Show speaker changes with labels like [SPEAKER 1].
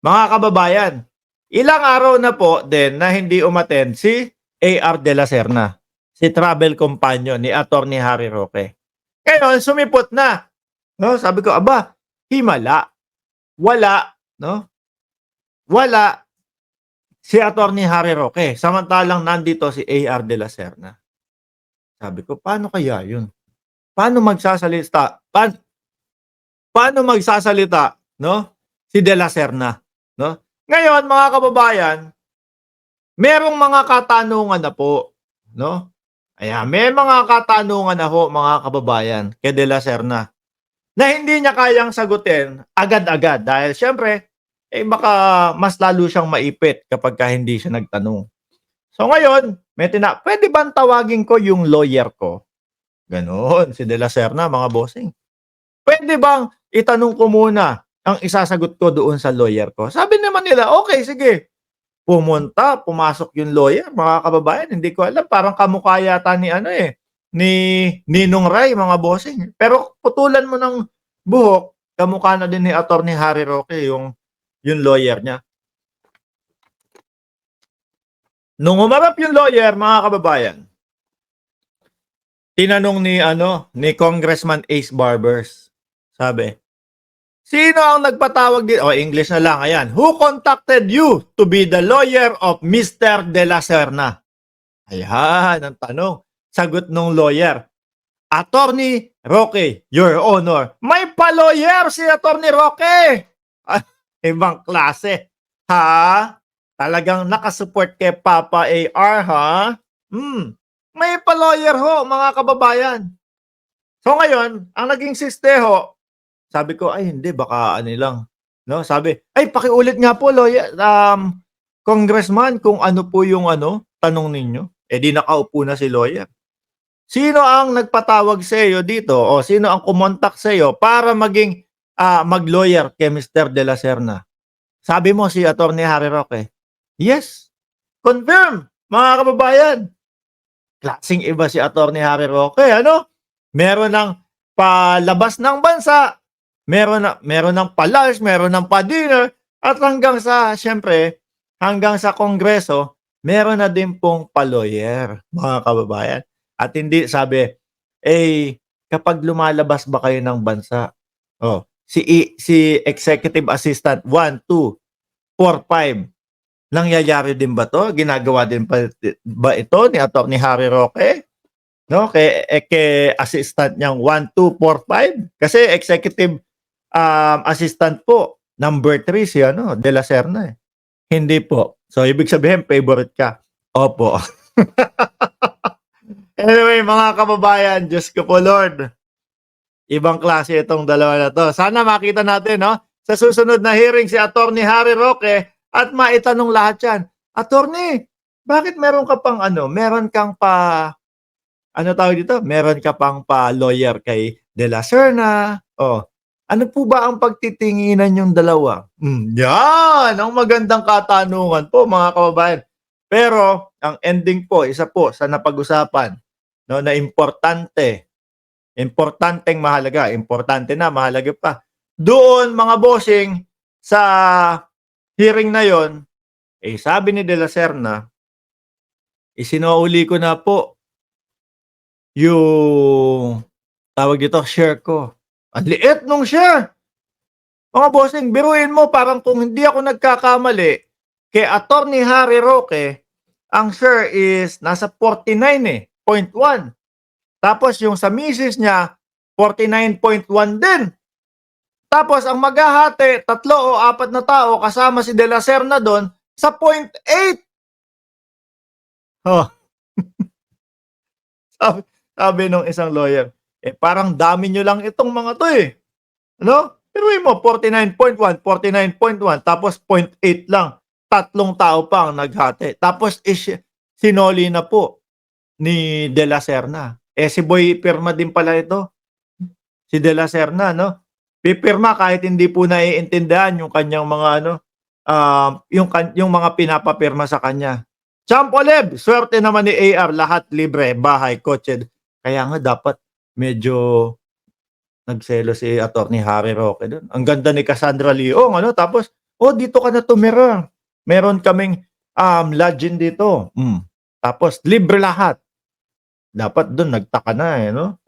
[SPEAKER 1] Mga kababayan, ilang araw na po din na hindi umattend si A.R. De La Serna, si travel companion ni Attorney Harry Roque. Ngayon, sumipot na. No? Sabi ko, aba, himala. Wala. No? Wala si Attorney Harry Roque. Samantalang nandito si A.R. De La Serna. Sabi ko, paano kaya yun? Paano magsasalita? Paano magsasalita, no? Si De La Serna, no? Ngayon, mga kababayan, merong mga katanungan na po, no? Ayan, may mga katanungan na ho, mga kababayan, kay De La Serna na hindi niya kayang sagutin agad-agad dahil syempre, baka mas lalo siyang maipit kapag hindi siya nagtanong. So ngayon, pwede bang tawagin ko yung lawyer ko? Ganon, si De La Serna, mga bossing. Pwede bang itanong ko muna ang isasagot ko doon sa lawyer ko? Sabi naman nila, okay, sige. Pumasok yung lawyer, mga kababayan, hindi ko alam, parang kamukha yata ni ni Ninong Ray, mga bossing. Pero putulan mo ng buhok, kamukha na din ni Attorney Harry Roque yung lawyer niya. Nung umarap yung lawyer, mga kababayan, tinanong ni Congressman Ace Barbers. Sabi, sino ang nagpatawag dito? English na lang. Ayan. Who contacted you to be the lawyer of Mr. De La Serna? Ayan ang tanong. Sagot ng lawyer. Attorney Roque, Your Honor. May pa-lawyer si Attorney Roque. Ibang klase. Ha? Talagang nakasupport kay Papa AR, ha? May pa-lawyer ho, mga kababayan. So ngayon, ang naging sisteho, sabi ko, ay hindi, baka lang. No? Sabi, ay pakiulit nga po, lawyer, congressman, kung ano po yung tanong ninyo. Di nakaupo na si lawyer. Sino ang nagpatawag sa iyo dito o sino ang kumontak sa iyo para maging mag-lawyer kay Mr. De La Serna? Sabi mo si Attorney Harry Roque. Yes. Confirm, mga kababayan. Klaseng iba si Attorney Harry Roque, ano? Meron ng palabas ng bansa, meron ng pa-lunch, meron ng pa-dinner, at hanggang sa Kongreso, meron na din pong pa-lawyer, mga kababayan. At hindi sabi, kapag lumalabas ba kayo ng bansa, si Executive Assistant 1, 2, 4, 5, nangyayari din ba to? Ginagawa din ba ito ni Attorney Harry Roque? No, kay assistant niyang 1, 2, 4, 5. Kasi executive assistant po, number 3 si De La Serna. Hindi po. So, ibig sabihin, favorite ka. Opo. Anyway, mga kababayan, Diyos ko po, Lord. Ibang klase itong dalawa na to. Sana makita natin, no? Sa susunod na hearing si Attorney Harry Roque at maitanong lahat yan. Attorney, bakit meron ka pang meron kang meron ka pang pa-lawyer kay De La Serna? Ano po ba ang pagtitinginan yung dalawa? Yan! Ang magandang katanungan po, mga kababayan. Pero, ang ending po, isa po sa napag-usapan, no, na importanteng mahalaga, importante na, mahalaga pa. Doon, mga bossing, sa hearing na yon, sabi ni De La Serna, isinauli ko na po yung tawag dito, share ko. Ang liit nung share. Mga bossing, biruin mo, parang kung hindi ako nagkakamali, kay Attorney Harry Roque, ang share is nasa 49.1. Tapos yung sa misis niya, 49.1 din. Tapos ang maghahati, 3 o 4 na tao, kasama si De La Serna doon, sa 0.8. Sabi nung isang lawyer, parang dami nyo lang itong mga to Ano? Pero mo, 49.1, 49.1, tapos 0.8 lang. 3 tao pa ang naghati. Tapos sinoli na po ni De La Serna. Si Boy Pirma din pala ito. Si De La Serna, no? Pipirma kahit hindi po naiintindihan yung kanyang mga yung mga pinapapirma sa kanya. Champ Oleb, swerte naman ni AR, lahat libre, bahay, kotse. Kaya nga dapat medyo nagselo si Attorney Harry Roque doon. Ang ganda ni Cassandra Leong, tapos "Oh, dito ka na tumira. Meron kaming, lodging dito." Tapos libre lahat. Dapat dun nagtaka na, eh, 'no?